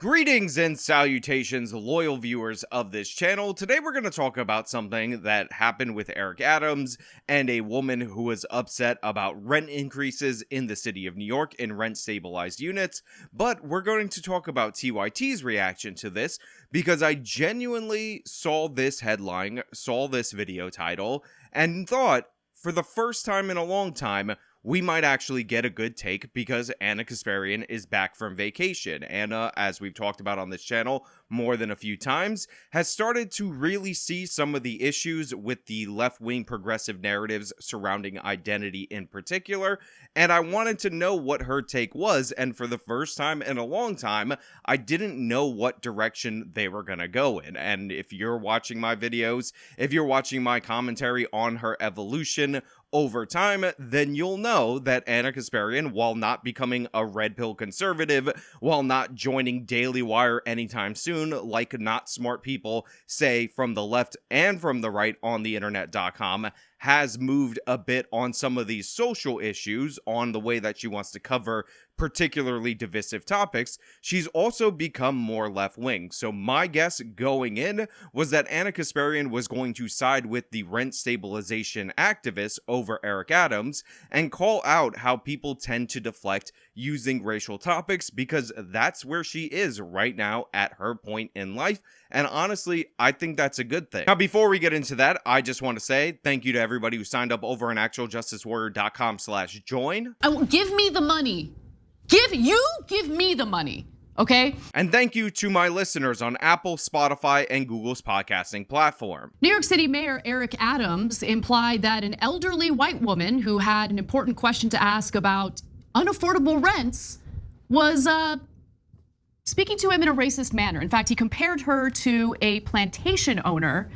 Greetings and salutations, loyal viewers of this channel. Today we're going to talk about something that happened with Eric Adams and a woman who was upset about rent increases in the city of New York in rent-stabilized units. But we're going to talk about TYT's reaction to this because I genuinely saw this headline, saw this video title, and thought, for the first time in a long time, we might actually get a good take because Ana Kasparian is back from vacation. Ana, as we've talked about on this channel more than a few times, has started to really see some of the issues with the left-wing progressive narratives surrounding identity in particular, and I wanted to know what her take was, and for the first time in a long time, I didn't know what direction they were gonna go in. And if you're watching my videos, if you're watching my commentary on her evolution over time, then you'll know that Ana Kasparian, while not becoming a red pill conservative, while not joining Daily Wire anytime soon, like not smart people say from the left and from the right on the internet.com, has moved a bit on some of these social issues, on the way that she wants to cover particularly divisive topics. She's also become more left-wing. So my guess going in was that Ana Kasparian was going to side with the rent stabilization activists over Eric Adams and call out how people tend to deflect using racial topics, because that's where she is right now at her point in life. And honestly, I think that's a good thing. Now, before we get into that, I just want to say thank you to everybody who signed up over on actualjusticewarrior.com/join. Give me the money. Give me the money, okay? And thank you to my listeners on Apple, Spotify, and Google's podcasting platform. New York City Mayor Eric Adams implied that an elderly white woman who had an important question to ask about unaffordable rents was speaking to him in a racist manner. In fact, he compared her to a plantation owner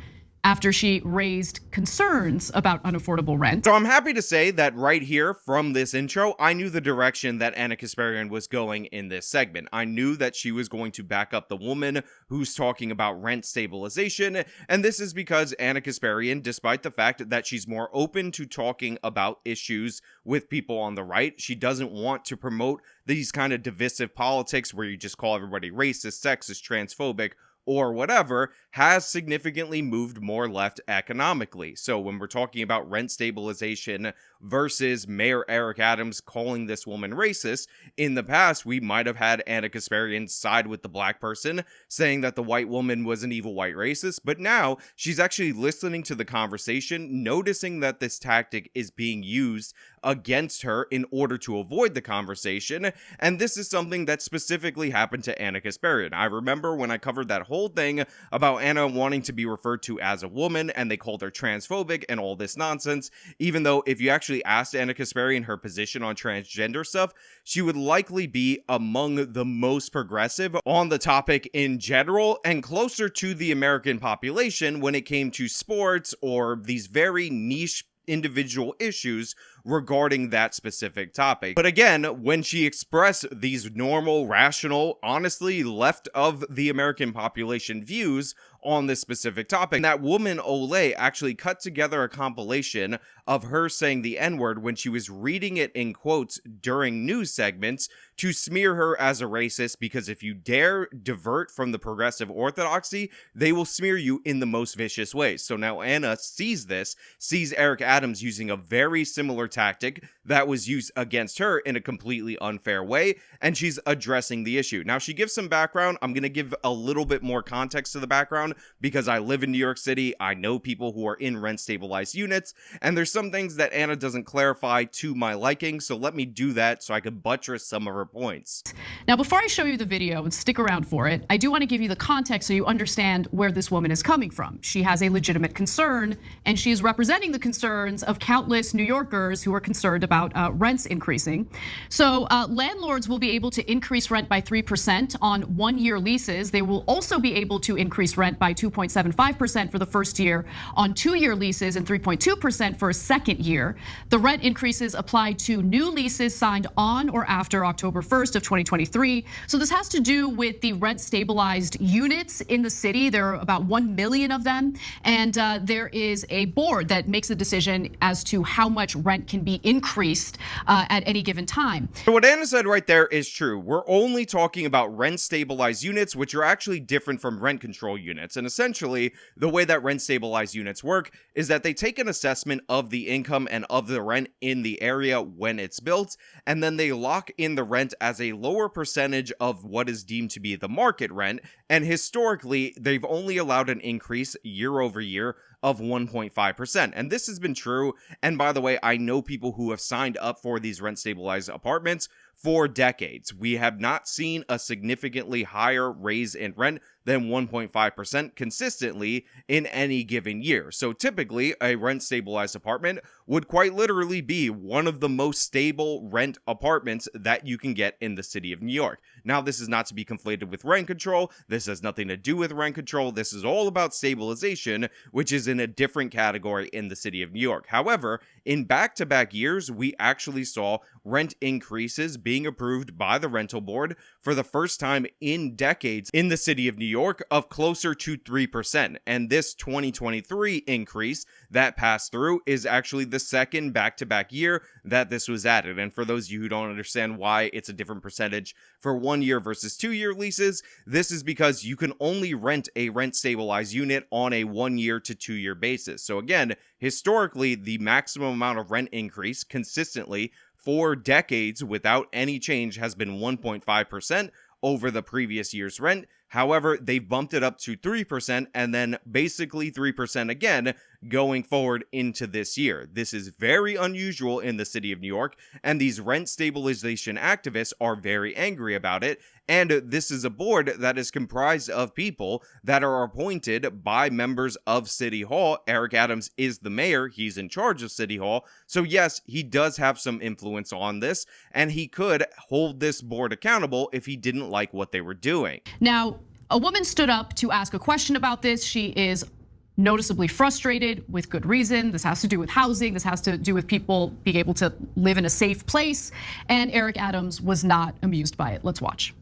after she raised concerns about unaffordable rent. So I'm happy to say that right here from this intro, I knew the direction that Ana Kasparian was going in this segment. I knew that she was going to back up the woman who's talking about rent stabilization, and this is because Ana Kasparian, despite the fact that she's more open to talking about issues with people on the right, she doesn't want to promote these kind of divisive politics where you just call everybody racist, sexist, transphobic, or whatever, has significantly moved more left economically. So when we're talking about rent stabilization versus Mayor Eric Adams calling this woman racist, in the past, we might have had Ana Kasparian side with the black person, saying that the white woman was an evil white racist, but now she's actually listening to the conversation, noticing that this tactic is being used against her in order to avoid the conversation, and this is something that specifically happened to Ana Kasparian. I remember when I covered that whole thing about Ana wanting to be referred to as a woman, and they called her transphobic and all this nonsense, even though if you actually asked Ana Kasparian her position on transgender stuff, she would likely be among the most progressive on the topic in general, and closer to the American population when it came to sports or these very niche individual issues regarding that specific topic. But again, when she expressed these normal, rational, honestly left of the American population views on this specific topic, that woman Olay actually cut together a compilation of her saying the N-word when she was reading it in quotes during news segments to smear her as a racist, because if you dare divert from the progressive orthodoxy, they will smear you in the most vicious ways. So now Ana sees this, sees Eric Adams using a very similar tactic that was used against her in a completely unfair way, and she's addressing the issue. Now, she gives some background. I'm going to give a little bit more context to the background because I live in New York City. I know people who are in rent-stabilized units, and there's some things that Ana doesn't clarify to my liking, so let me do that so I can buttress some of her points. Now, before I show you the video, and stick around for it, I do want to give you the context so you understand where this woman is coming from. She has a legitimate concern, and she is representing the concerns of countless New Yorkers who are concerned about rents increasing. So landlords will be able to increase rent by 3% on one-year leases. They will also be able to increase rent by 2.75% for the first year on two-year leases and 3.2% for a second year. The rent increases apply to new leases signed on or after October 1st of 2023. So this has to do with the rent stabilized units in the city. There are about 1 million of them, and there is a board that makes a decision as to how much rent can be increased at any given time. So what Anna said right there is true. We're only talking about rent stabilized units, which are actually different from rent control units. And essentially, the way that rent stabilized units work is that they take an assessment of the income and of the rent in the area when it's built, and then they lock in the rent as a lower percentage of what is deemed to be the market rent. And historically, they've only allowed an increase year over year of 1.5%. And this has been true. And by the way, I know people who have signed up for these rent stabilized apartments for decades. We have not seen a significantly higher raise in rent than 1.5% consistently in any given year. So typically, a rent stabilized apartment would quite literally be one of the most stable rent apartments that you can get in the city of New York. Now, this is not to be conflated with rent control. This has nothing to do with rent control. This is all about stabilization, which is in a different category in the city of New York. However, in back-to-back years, we actually saw rent increases being approved by the rental board for the first time in decades in the city of New York of closer to 3%. And this 2023 increase that passed through is actually the second back-to-back year that this was added. And for those of you who don't understand why it's a different percentage for 1 year versus 2 year leases, this is because you can only rent a rent stabilized unit on a 1 year to 2 year basis. So again, historically, the maximum amount of rent increase consistently for decades without any change has been 1.5% over the previous year's rent. However, they've bumped it up to 3% and then basically 3% again going forward into this year. This is very unusual in the city of New York, and these rent stabilization activists are very angry about it. And this is a board that is comprised of people that are appointed by members of City Hall. Eric Adams is the mayor. He's in charge of City Hall. So yes, he does have some influence on this, and he could hold this board accountable if he didn't like what they were doing. Now, a woman stood up to ask a question about this. She is noticeably frustrated with good reason. This has to do with housing. This has to do with people being able to live in a safe place. And Eric Adams was not amused by it. Let's watch.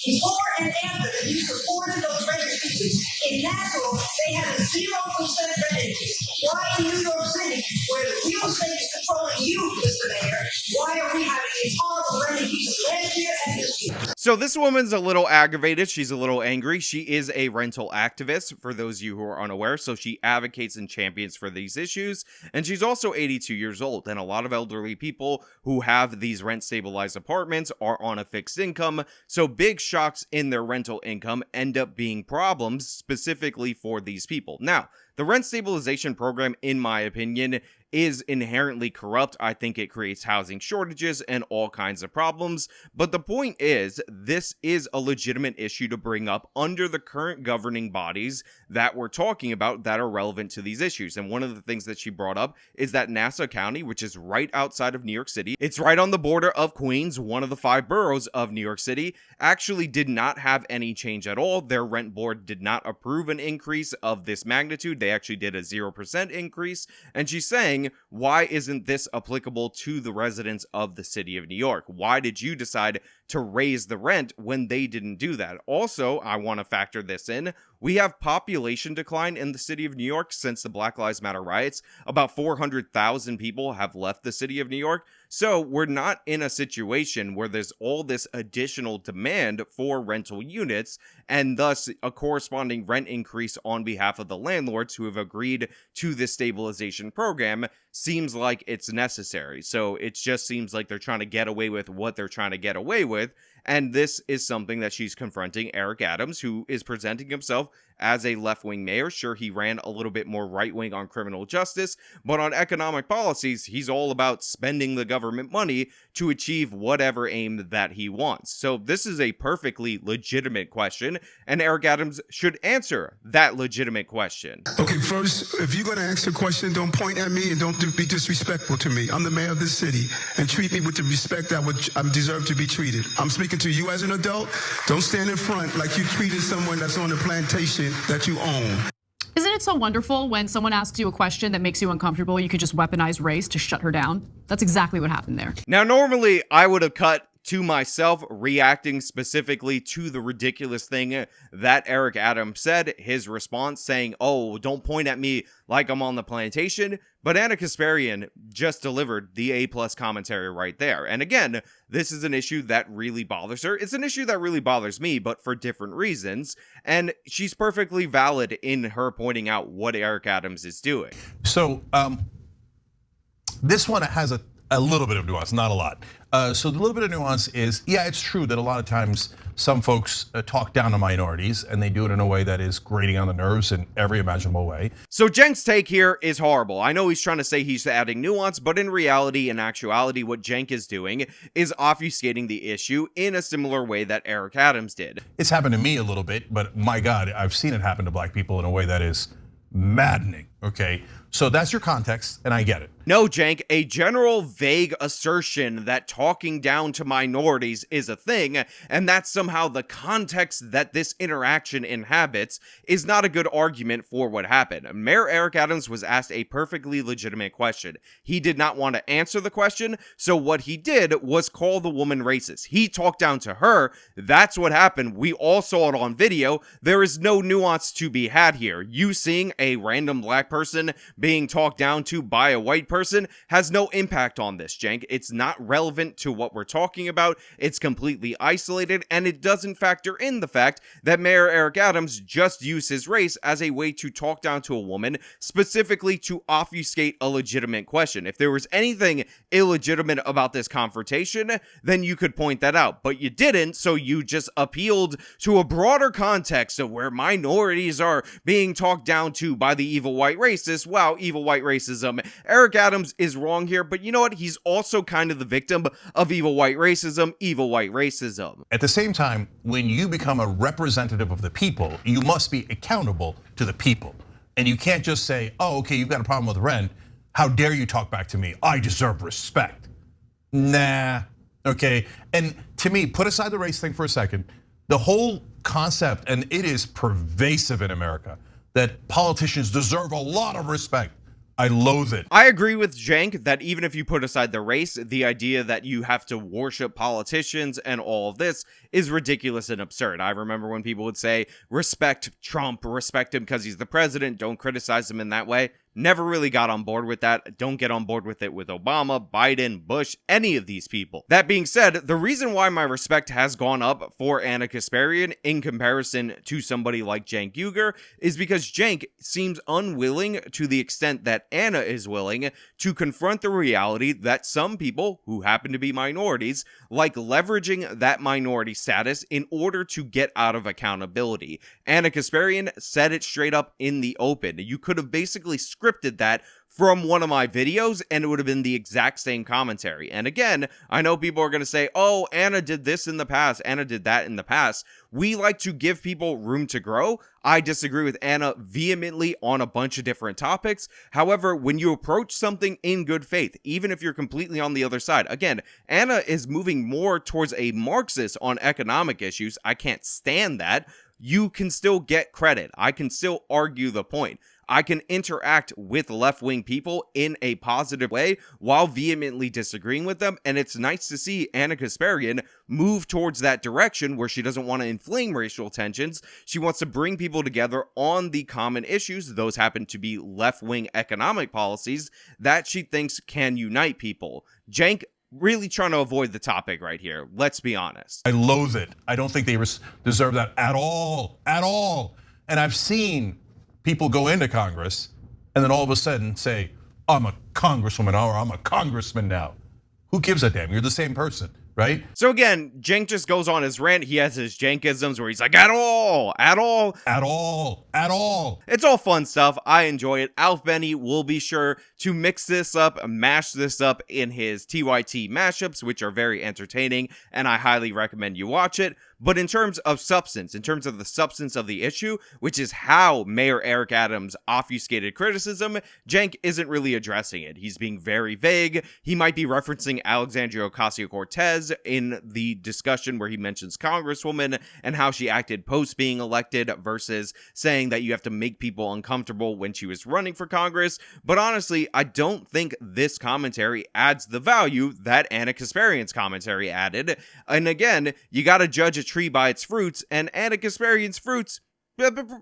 Before and after the use of foreign those rent increases, in Nashville, they had a 0% rent increase. Why in New York City, where the real estate is controlling you, Mr. Mayor, why are we having these horrible rent increases last year and this year? So this woman's a little aggravated. She's a little angry. She is a rental activist, for those of you who are unaware. So she advocates and champions for these issues. And she's also 82 years old. And a lot of elderly people who have these rent stabilized apartments are on a fixed income. So big shocks in their rental income end up being problems specifically for these people. Now, the rent stabilization program, in my opinion, is inherently corrupt. I think it creates housing shortages and all kinds of problems. But the point is, this is a legitimate issue to bring up under the current governing bodies that we're talking about that are relevant to these issues. And one of the things that she brought up is that Nassau County, which is right outside of New York City, it's right on the border of Queens, one of the 5 boroughs of New York City, actually did not have any change at all. Their rent board did not approve an increase of this magnitude. They actually did a 0% increase. And she's saying, why isn't this applicable to the residents of the city of New York? Why did you decide to raise the rent when they didn't do that? Also, I want to factor this in. We have population decline in the city of New York since the Black Lives Matter riots. About 400,000 people have left the city of New York. So we're not in a situation where there's all this additional demand for rental units and thus a corresponding rent increase on behalf of the landlords who have agreed to this stabilization program seems like it's necessary. So it just seems like they're trying to get away with what they're trying to get away with. And this is something that she's confronting Eric Adams, who is presenting himself as a left-wing mayor. Sure, he ran a little bit more right-wing on criminal justice, but on economic policies, he's all about spending the government money to achieve whatever aim that he wants. So this is a perfectly legitimate question, and Eric Adams should answer that legitimate question. Okay, first, if you're going to ask a question, don't point at me and don't be disrespectful to me. I'm the mayor of this city, and treat me with the respect I deserve to be treated. I'm speaking to you as an adult. Don't stand in front like you treated someone that's on the plantation that you own. Isn't it so wonderful when someone asks you a question that makes you uncomfortable, you could just weaponize race to shut her down? That's exactly what happened there. Now, normally I would have cut to myself, reacting specifically to the ridiculous thing that Eric Adams said, his response saying, oh, don't point at me like I'm on the plantation. But Ana Kasparian just delivered the A+ commentary right there. And again, this is an issue that really bothers her. It's an issue that really bothers me, but for different reasons. And she's perfectly valid in her pointing out what Eric Adams is doing. So this one has a little bit of nuance, not a lot. So the little bit of nuance is, yeah, it's true that a lot of times some folks talk down to minorities and they do it in a way that is grating on the nerves in every imaginable way. So Cenk's take here is horrible. I know he's trying to say he's adding nuance, but in reality, in actuality, what Cenk is doing is obfuscating the issue in a similar way that Eric Adams did. It's happened to me a little bit, but my God, I've seen it happen to black people in a way that is maddening, okay? So that's your context, and I get it. No, Cenk, a general vague assertion that talking down to minorities is a thing, and that's somehow the context that this interaction inhabits, is not a good argument for what happened. Mayor Eric Adams was asked a perfectly legitimate question. He did not want to answer the question, so what he did was call the woman racist. He talked down to her. That's what happened. We all saw it on video. There is no nuance to be had here. You seeing a random black person being talked down to by a white person has no impact on this, Cenk. It's not relevant to what we're talking about. It's completely isolated, and it doesn't factor in the fact that Mayor Eric Adams just used his race as a way to talk down to a woman, specifically to obfuscate a legitimate question. If there was anything illegitimate about this confrontation, then you could point that out, but you didn't, so you just appealed to a broader context of where minorities are being talked down to by the evil white racists. Wow, evil white racism. Eric Adams is wrong here, but you know what? He's also kind of the victim of evil white racism, evil white racism. At the same time, when you become a representative of the people, you must be accountable to the people. And you can't just say, oh, okay, you've got a problem with rent. How dare you talk back to me? I deserve respect. Nah, okay. And to me, put aside the race thing for a second. The whole concept, and it is pervasive in America, that politicians deserve a lot of respect. I loathe it. I agree with Cenk that even if you put aside the race, the idea that you have to worship politicians and all of this is ridiculous and absurd. I remember when people would say, respect Trump, respect him because he's the president, don't criticize him in that way. Never really got on board with that. Don't get on board with it with Obama, Biden, Bush, any of these people. That being said, the reason why my respect has gone up for Ana Kasparian in comparison to somebody like Cenk Uygur is because Cenk seems unwilling to the extent that Ana is willing to confront the reality that some people who happen to be minorities like leveraging that minority status in order to get out of accountability. Ana Kasparian said it straight up in the open. You could have basically scripted that from one of my videos and it would have been the exact same commentary. And again, I know people are going to say, oh, Ana did this in the past, Ana did that in the past. We like to give people room to grow. I disagree with Ana vehemently on a bunch of different topics. However, when you approach something in good faith, even if you're completely on the other side, again, Ana is moving more towards a Marxist on economic issues. I can't stand that. You can still get credit. I can still argue the point. I can interact with left-wing people in a positive way while vehemently disagreeing with them, and it's nice to see Ana Kasparian move towards that direction where she doesn't want to inflame racial tensions. She wants to bring people together on the common issues. Those happen to be left-wing economic policies that she thinks can unite people. Cenk really trying to avoid the topic right here. Let's be honest. I loathe it. I don't think they deserve that at all, at all. And I've seen people go into Congress and then all of a sudden say, I'm a congresswoman or I'm a congressman now. Who gives a damn? You're the same person, right? So again, Cenk just goes on his rant. He has his Cenkisms where he's like, at all. It's all fun stuff. I enjoy it. Alf Benny will be sure to mix this up, mash this up in his TYT mashups, which are very entertaining, and I highly recommend you watch it. But in terms of substance, in terms of the substance of the issue, which is how Mayor Eric Adams obfuscated criticism, Cenk isn't really addressing it. He's being very vague. He might be referencing Alexandria Ocasio-Cortez says in the discussion where he mentions Congresswoman and how she acted post being elected versus saying that you have to make people uncomfortable when she was running for Congress. But honestly, I don't think this commentary adds the value that Ana Kasparian's commentary added. And again, you got to judge a tree by its fruits, and Ana Kasparian's fruits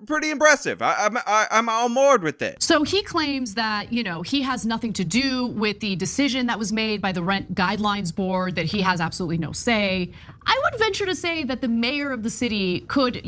pretty impressive. I'm on board with this. So he claims that, he has nothing to do with the decision that was made by the Rent Guidelines Board, that he has absolutely no say. I would venture to say that the mayor of the city could,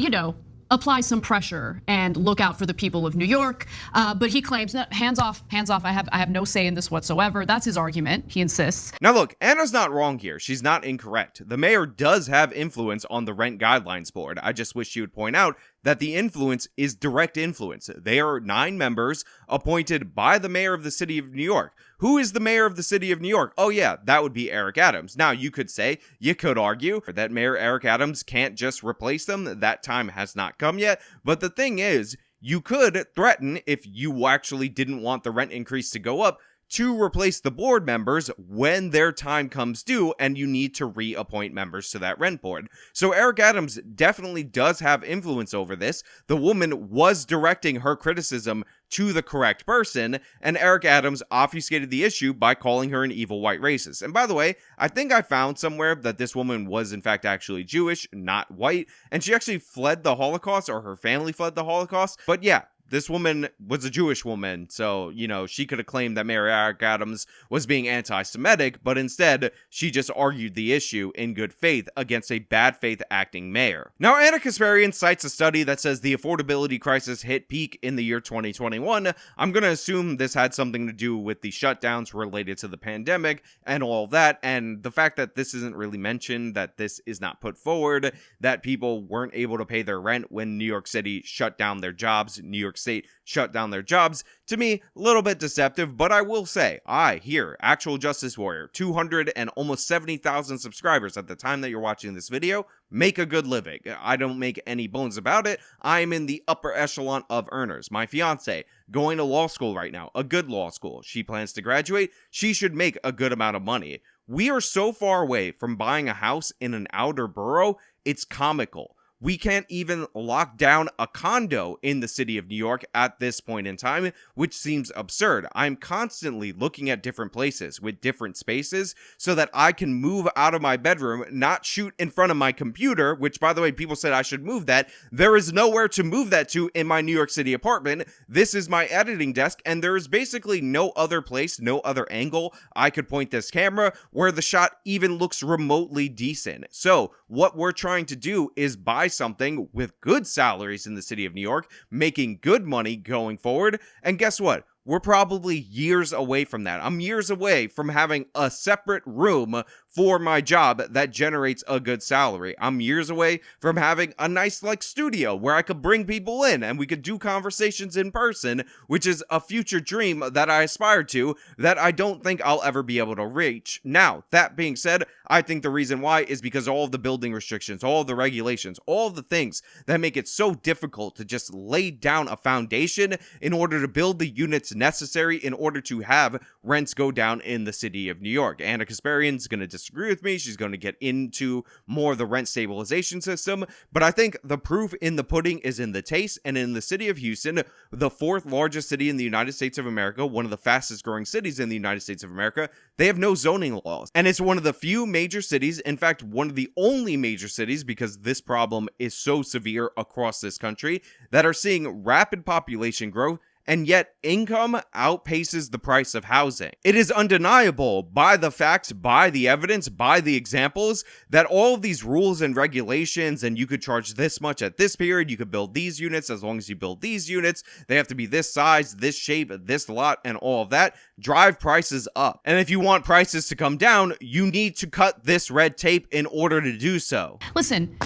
apply some pressure and look out for the people of New York. But he claims that hands off, I have no say in this whatsoever. That's his argument, he insists. Now look, Anna's not wrong here. She's not incorrect. The mayor does have influence on the Rent Guidelines Board. I just wish she would point out that the influence is direct influence. They are 9 members appointed by the mayor of the city of New York. Who is the mayor of the city of New York? Oh yeah, that would be Eric Adams. Now you could argue that Mayor Eric Adams can't just replace them. That time has not come yet. But the thing is, you could threaten, if you actually didn't want the rent increase to go up, to replace the board members when their time comes due and you need to reappoint members to that rent board. So Eric Adams definitely does have influence over this. The woman was directing her criticism to the correct person, and Eric Adams obfuscated the issue by calling her an evil white racist. And by the way, I think I found somewhere that this woman was in fact actually Jewish, not white, and she actually fled the Holocaust, or her family fled the Holocaust. But yeah, this woman was a Jewish woman, so, she could have claimed that Mayor Eric Adams was being anti-Semitic, but instead, she just argued the issue in good faith against a bad faith acting mayor. Now, Ana Kasparian cites a study that says the affordability crisis hit peak in the year 2021. I'm going to assume this had something to do with the shutdowns related to the pandemic and all that, and the fact that this isn't really mentioned, that this is not put forward, that people weren't able to pay their rent when New York City shut down their jobs, New York State shut down their jobs, to me, a little bit deceptive, but I will say, I, here, Actual Justice Warrior, 200 and almost 70,000 subscribers at the time that you're watching this video, make a good living. I don't make any bones about it. I'm in the upper echelon of earners. My fiance, going to law school right now, a good law school. She plans to graduate. She should make a good amount of money. We are so far away from buying a house in an outer borough, it's comical. We can't even lock down a condo in the city of New York at this point in time, which seems absurd. I'm constantly looking at different places with different spaces so that I can move out of my bedroom, not shoot in front of my computer, which, by the way, people said I should move that. There is nowhere to move that to in my New York City apartment. This is my editing desk, and there is basically no other place, no other angle I could point this camera where the shot even looks remotely decent. So what we're trying to do is buy something with good salaries in the city of New York, making good money going forward. And guess what? We're probably years away from that. I'm years away from having a separate room for my job that generates a good salary. I'm years away from having a nice studio where I could bring people in and we could do conversations in person, which is a future dream that I aspire to that I don't think I'll ever be able to reach. Now, that being said, I think the reason why is because all of the building restrictions, all of the regulations, all of the things that make it so difficult to just lay down a foundation in order to build the units necessary in order to have rents go down in the city of New York. Ana Kasparian's going to disagree with me. She's going to get into more of the rent stabilization system, but I think the proof in the pudding is in the taste. And in the city of Houston, the 4th largest city in the United States of America, one of the fastest growing cities in the United States of America, they have no zoning laws. And it's one of the few major cities, in fact, one of the only major cities, because this problem is so severe across this country, that are seeing rapid population growth, and yet income outpaces the price of housing. It is undeniable by the facts, by the evidence, by the examples, that all of these rules and regulations, and you could charge this much at this period, you could build these units as long as you build these units, they have to be this size, this shape, this lot, and all of that, drive prices up. And if you want prices to come down, you need to cut this red tape in order to do so. Listen,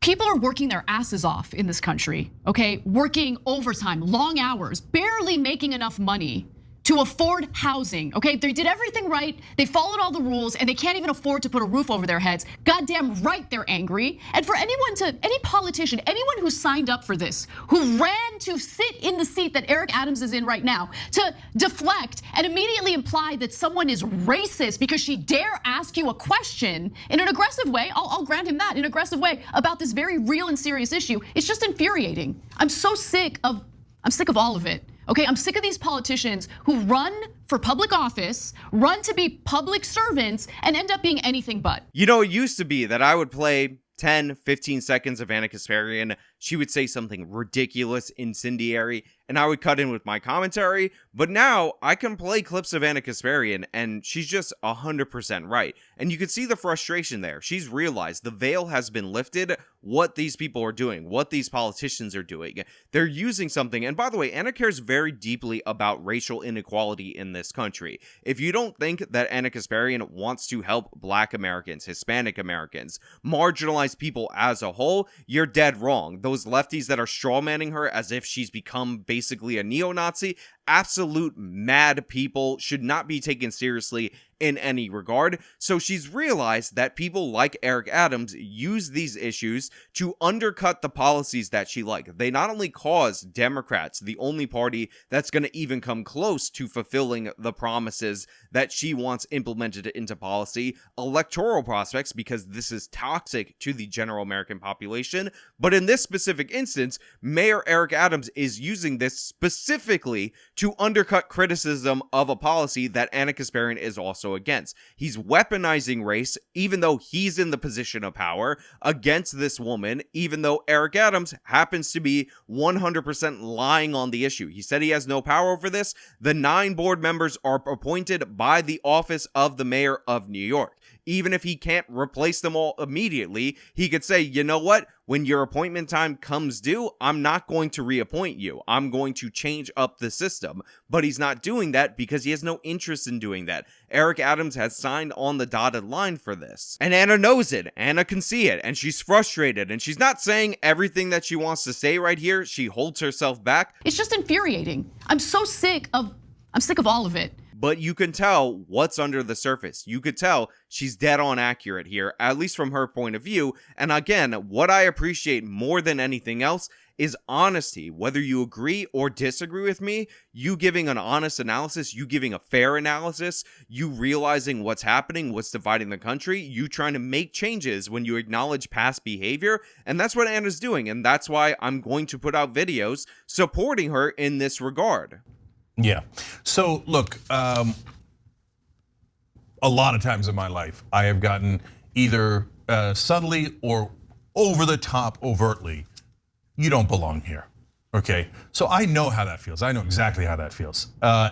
people are working their asses off in this country, okay? Working overtime, long hours, barely making enough money to afford housing, okay? They did everything right, they followed all the rules, and they can't even afford to put a roof over their heads. Goddamn right they're angry. And for any politician, anyone who signed up for this, who ran to sit in the seat that Eric Adams is in right now, to deflect and immediately imply that someone is racist because she dare ask you a question in an aggressive way, I'll grant him that, in an aggressive way, about this very real and serious issue, it's just infuriating. I'm sick of all of it. Okay, I'm sick of these politicians who run for public office, run to be public servants, and end up being anything but. You know, it used to be that I would play 10, 15 seconds of Ana Kasparian. She would say something ridiculous, incendiary, and I would cut in with my commentary. But now I can play clips of Ana Kasparian, and she's just 100% right. And you can see the frustration there. She's realized the veil has been lifted, what these people are doing, what these politicians are doing. They're using something. And by the way, Ana cares very deeply about racial inequality in this country. If you don't think that Ana Kasparian wants to help Black Americans, Hispanic Americans, marginalized people as a whole, you're dead wrong. Those lefties that are strawmanning her as if she's become basically a neo-Nazi, absolute mad people, should not be taken seriously in any regard. So she's realized that people like Eric Adams use these issues to undercut the policies that she likes. They not only cause Democrats, the only party that's going to even come close to fulfilling the promises that she wants implemented into policy, electoral prospects, because this is toxic to the general American population. But in this specific instance, Mayor Eric Adams is using this specifically to undercut criticism of a policy that Ana Kasparian is also against. He's weaponizing race, even though he's in the position of power, against this woman, even though Eric Adams happens to be 100% lying on the issue. He said he has no power over this. The 9 board members are appointed by the office of the mayor of New York. Even if he can't replace them all immediately, he could say, you know what? When your appointment time comes due, I'm not going to reappoint you. I'm going to change up the system. But he's not doing that because he has no interest in doing that. Eric Adams has signed on the dotted line for this. And Ana knows it. Ana can see it. And she's frustrated. And she's not saying everything that she wants to say right here. She holds herself back. It's just infuriating. I'm sick of all of it. But you can tell what's under the surface. You could tell she's dead on accurate here, at least from her point of view. And again, what I appreciate more than anything else is honesty. Whether you agree or disagree with me, you giving an honest analysis, you giving a fair analysis, you realizing what's happening, what's dividing the country, you trying to make changes when you acknowledge past behavior. And that's what Ana's doing. And that's why I'm going to put out videos supporting her in this regard. Yeah. So look, a lot of times in my life, I have gotten either subtly or over the top overtly, you don't belong here. Okay. So I know how that feels. I know exactly how that feels. So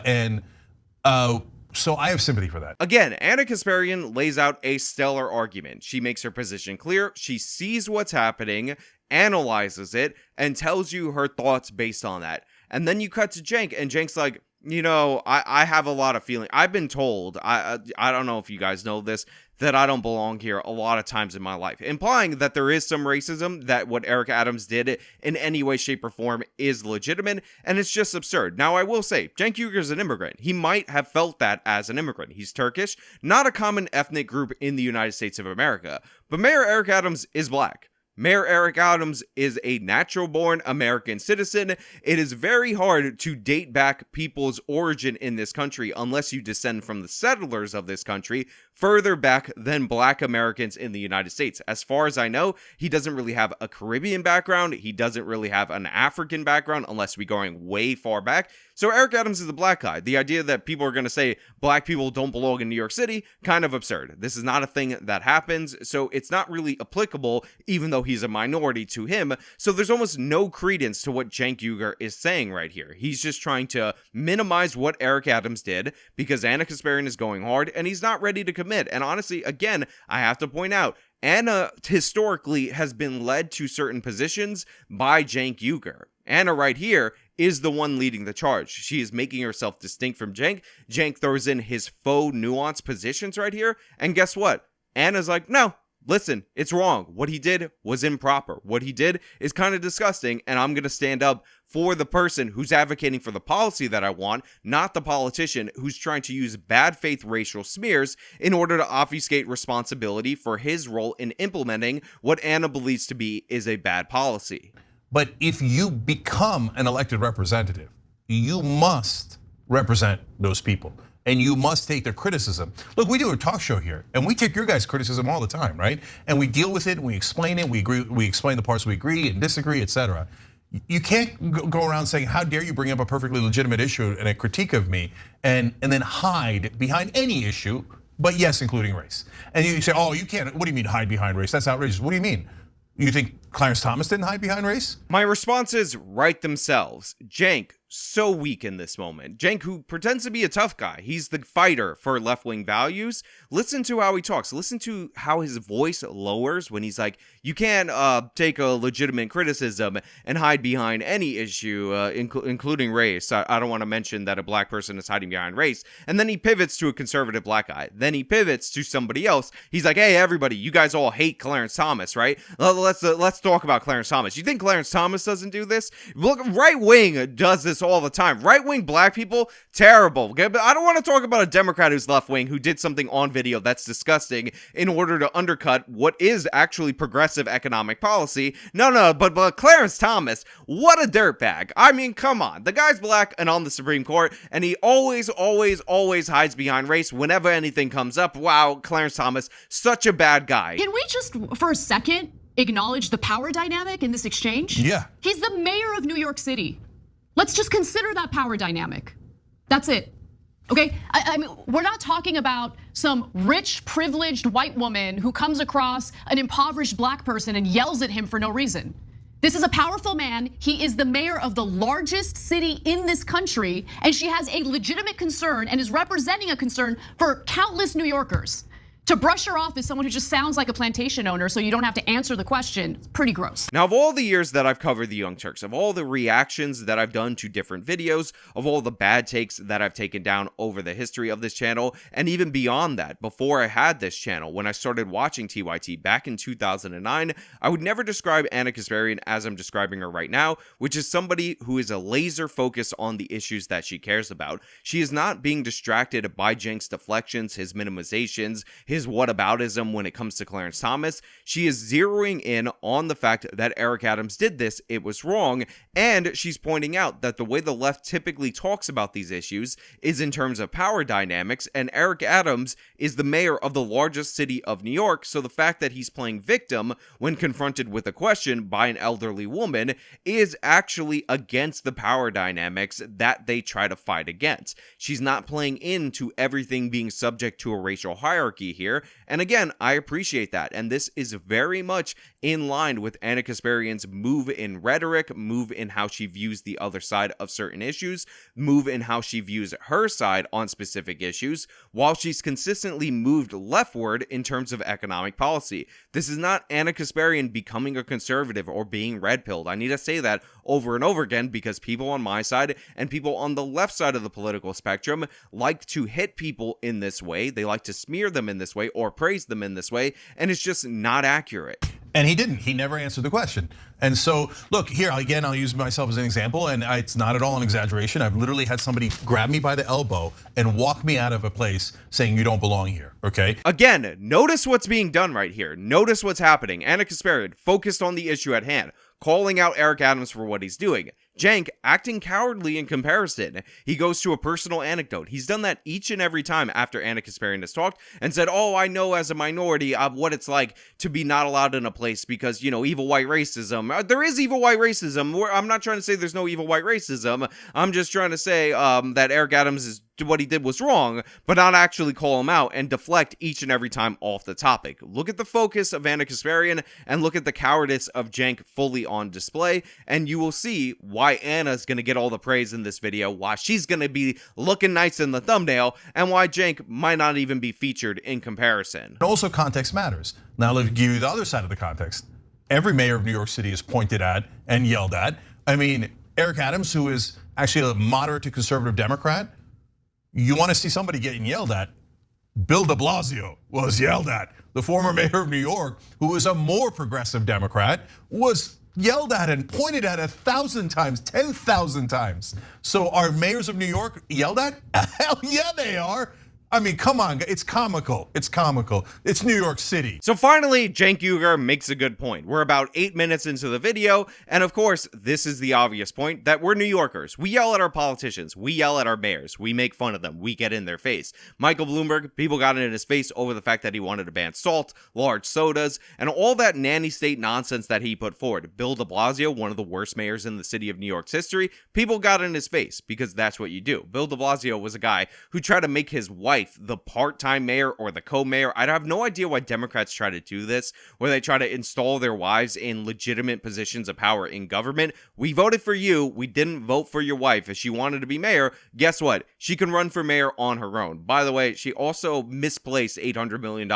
I have sympathy for that. Again, Ana Kasparian lays out a stellar argument. She makes her position clear. She sees what's happening, analyzes it, and tells you her thoughts based on that. And then you cut to Cenk, and Cenk's like, you know, I have a lot of feeling. I've been told, I don't know if you guys know this, that I don't belong here a lot of times in my life, implying that there is some racism, that what Eric Adams did in any way, shape, or form is legitimate, and it's just absurd. Now, I will say, Cenk Uygur is an immigrant. He might have felt that as an immigrant. He's Turkish, not a common ethnic group in the United States of America, but Mayor Eric Adams is Black. Mayor Eric Adams is a natural-born American citizen. It is very hard to date back people's origin in this country unless you descend from the settlers of this country further back than Black Americans in the United States. As far as I know, he doesn't really have a Caribbean background. He doesn't really have an African background unless we're going way far back. So Eric Adams is a Black guy. The idea that people are going to say Black people don't belong in New York City, kind of absurd. This is not a thing that happens, so it's not really applicable, even though he's a minority to him. So there's almost no credence to what Cenk Uygur is saying right here. He's just trying to minimize what Eric Adams did because Ana Kasparian is going hard and he's not ready to commit. And honestly, again, I have to point out, Ana historically has been led to certain positions by Cenk Uygur. Ana right here is the one leading the charge. She is making herself distinct from Cenk. Cenk throws in his faux nuanced positions right here. And guess what? Ana's like, no, listen, it's wrong. What he did was improper. What he did is kind of disgusting, and I'm going to stand up for the person who's advocating for the policy that I want, not the politician who's trying to use bad faith racial smears in order to obfuscate responsibility for his role in implementing what Ana believes to be is a bad policy. But if you become an elected representative, you must represent those people. And you must take their criticism. Look, we do a talk show here, and we take your guys' criticism all the time, right? And we deal with it, and we explain it, we agree, we explain the parts we agree and disagree, etc. You can't go around saying, how dare you bring up a perfectly legitimate issue and a critique of me, and then hide behind any issue, but yes, including race. And you say, oh, you can't, what do you mean hide behind race? That's outrageous. What do you mean? You think Clarence Thomas didn't hide behind race? My responses write themselves. Cenk, so weak in this moment. Cenk, who pretends to be a tough guy, he's the fighter for left-wing values. Listen to how he talks. Listen to how his voice lowers when he's like, you can't take a legitimate criticism and hide behind any issue, including race. I don't want to mention that a black person is hiding behind race. And then he pivots to a conservative black guy. Then he pivots to somebody else. He's like, hey, everybody, you guys all hate Clarence Thomas, right? Let's talk about Clarence Thomas. You think Clarence Thomas doesn't do this? Look, right-wing does this all the time. Right-wing black people, terrible. Okay? But I don't want to talk about a Democrat who's left-wing who did something on video that's disgusting in order to undercut what is actually progressive economic policy. No, but Clarence Thomas, what a dirtbag. I mean, come on. The guy's black and on the Supreme Court, and he always hides behind race whenever anything comes up. Wow, Clarence Thomas, such a bad guy. Can we just, for a second, acknowledge the power dynamic in this exchange? Yeah. He's the mayor of New York City. Let's just consider that power dynamic. That's it. Okay, I mean, we're not talking about some rich, privileged white woman who comes across an impoverished black person and yells at him for no reason. This is a powerful man. He is the mayor of the largest city in this country, and she has a legitimate concern and is representing a concern for countless New Yorkers. To brush her off as someone who just sounds like a plantation owner so you don't have to answer the question, it's pretty gross. Now, of all the years that I've covered the Young Turks, of all the reactions that I've done to different videos, of all the bad takes that I've taken down over the history of this channel, and even beyond that, before I had this channel, when I started watching TYT back in 2009, I would never describe Ana Kasparian as I'm describing her right now, which is somebody who is a laser focus on the issues that she cares about. She is not being distracted by Cenk's deflections, his minimizations, his whataboutism when it comes to Clarence Thomas. She is zeroing in on the fact that Eric Adams did this, it was wrong, and she's pointing out that the way the left typically talks about these issues is in terms of power dynamics, and Eric Adams is the mayor of the largest city of New York, so the fact that he's playing victim when confronted with a question by an elderly woman is actually against the power dynamics that they try to fight against. She's not playing into everything being subject to a racial hierarchy here, and again, I appreciate that, and this is very much in line with Ana Kasparian's move in rhetoric, move in how she views the other side of certain issues, move in how she views her side on specific issues, while she's consistently moved leftward in terms of economic policy. This is not Ana Kasparian becoming a conservative or being red-pilled. I need to say that over and over again because people on my side and people on the left side of the political spectrum like to hit people in this way. They like to smear them in this way or praise them in this way, and it's just not accurate. And he didn't. He never answered the question. And so, look, here, again, I'll use myself as an example, and it's not at all an exaggeration. I've literally had somebody grab me by the elbow and walk me out of a place saying you don't belong here, okay? Again, notice what's being done right here. Notice what's happening. Ana Kasparian focused on the issue at hand, calling out Eric Adams for what he's doing. Cenk acting cowardly in comparison. He goes to a personal anecdote. He's done that each and every time after Ana Kasparian has talked and said, oh, I know as a minority what it's like to be not allowed in a place because, you know, evil white racism. There is evil white racism. I'm not trying to say there's no evil white racism. I'm just trying to say that Eric Adams is what he did was wrong, but not actually call him out and deflect each and every time off the topic. Look at the focus of Ana Kasparian and look at the cowardice of Cenk fully on display, and you will see why Anna's gonna get all the praise in this video, why she's gonna be looking nice in the thumbnail, and why Cenk might not even be featured in comparison. Also, context matters. Now, let me give you the other side of the context. Every mayor of New York City is pointed at and yelled at. I mean, Eric Adams, who is actually a moderate to conservative Democrat, you want to see somebody getting yelled at, Bill de Blasio was yelled at. The former mayor of New York, who is a more progressive Democrat, was yelled at and pointed at 1,000 times, 10,000 times. So are mayors of New York yelled at? Hell yeah, they are. I mean, come on, it's comical. It's comical. It's New York City. So finally, Cenk Uygur makes a good point. We're about 8 minutes into the video, and of course, this is the obvious point that we're New Yorkers. We yell at our politicians. We yell at our mayors. We make fun of them. We get in their face. Michael Bloomberg, people got in his face over the fact that he wanted to ban salt, large sodas, and all that nanny state nonsense that he put forward. Bill de Blasio, one of the worst mayors in the city of New York's history, people got in his face because that's what you do. Bill de Blasio was a guy who tried to make his wife the part-time mayor or the co-mayor. I have no idea why Democrats try to do this, where they try to install their wives in legitimate positions of power in government. We voted for you. We didn't vote for your wife. If she wanted to be mayor, guess what? She can run for mayor on her own. By the way, she also misplaced $800 million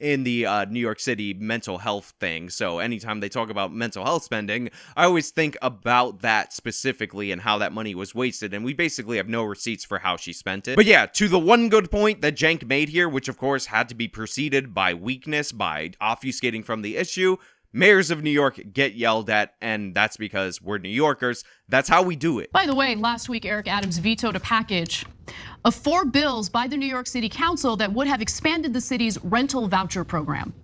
in the New York City mental health thing. So anytime they talk about mental health spending, I always think about that specifically and how that money was wasted. And we basically have no receipts for how she spent it. But yeah, to the one good point that Cenk made here, which of course had to be preceded by weakness, by obfuscating from the issue, mayors of New York get yelled at, and that's because we're New Yorkers. That's how we do it. By the way, last week, Eric Adams vetoed a package of 4 bills by the New York City Council that would have expanded the city's rental voucher program.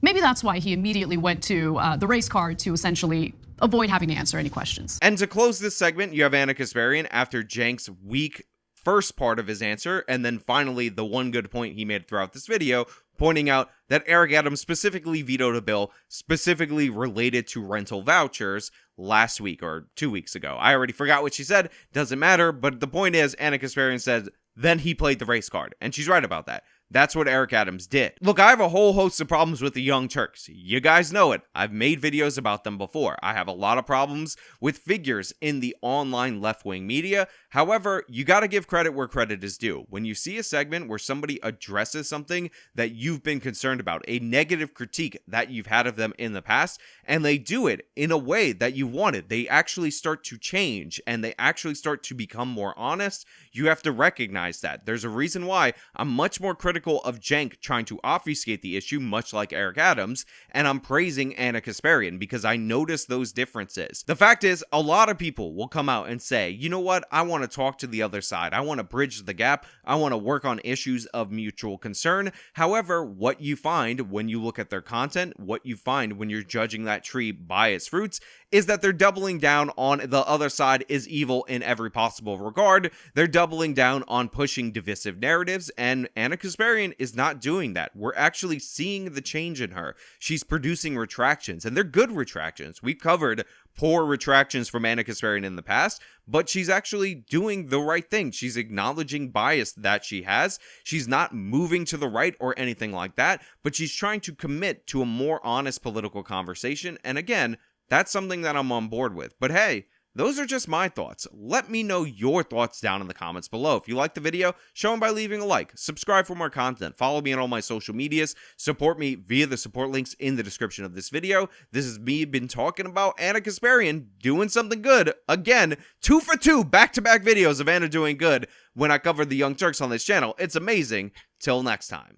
Maybe that's why he immediately went to the race card to essentially avoid having to answer any questions. And to close this segment, you have Ana Kasparian after Cenk's weak first part of his answer, and then finally the one good point he made throughout this video, pointing out that Eric Adams specifically vetoed a bill specifically related to rental vouchers last week or 2 weeks ago. I already forgot what she said, doesn't matter, but the point is, Ana Kasparian said, then he played the race card, and she's right about that. That's what Eric Adams did. Look, I have a whole host of problems with the Young Turks. You guys know it. I've made videos about them before. I have a lot of problems with figures in the online left-wing media. However, you gotta give credit where credit is due. When you see a segment where somebody addresses something that you've been concerned about, a negative critique that you've had of them in the past, and they do it in a way that you wanted, they actually start to change, and they actually start to become more honest, you have to recognize that. There's a reason why I'm much more critical of Cenk trying to obfuscate the issue, much like Eric Adams, and I'm praising Ana Kasparian because I noticed those differences. The fact is, a lot of people will come out and say, you know what, I want to talk to the other side. I want to bridge the gap. I want to work on issues of mutual concern. However, what you find when you look at their content, what you find when you're judging that tree by its fruits, is that they're doubling down on the other side is evil in every possible regard. They're doubling down on pushing divisive narratives, and Ana Kasparian is not doing that. We're actually seeing the change in her. She's producing retractions, and they're good retractions. We've covered poor retractions from Ana Kasparian in the past, but she's actually doing the right thing. She's acknowledging bias that she has. She's not moving to the right or anything like that, but she's trying to commit to a more honest political conversation, and again, that's something that I'm on board with. But hey, those are just my thoughts. Let me know your thoughts down in the comments below. If you liked the video, show them by leaving a like. Subscribe for more content. Follow me on all my social medias. Support me via the support links in the description of this video. This is me been talking about Ana Kasparian doing something good. Again, 2 for 2 back-to-back videos of Ana doing good when I covered the Young Turks on this channel. It's amazing. Till next time.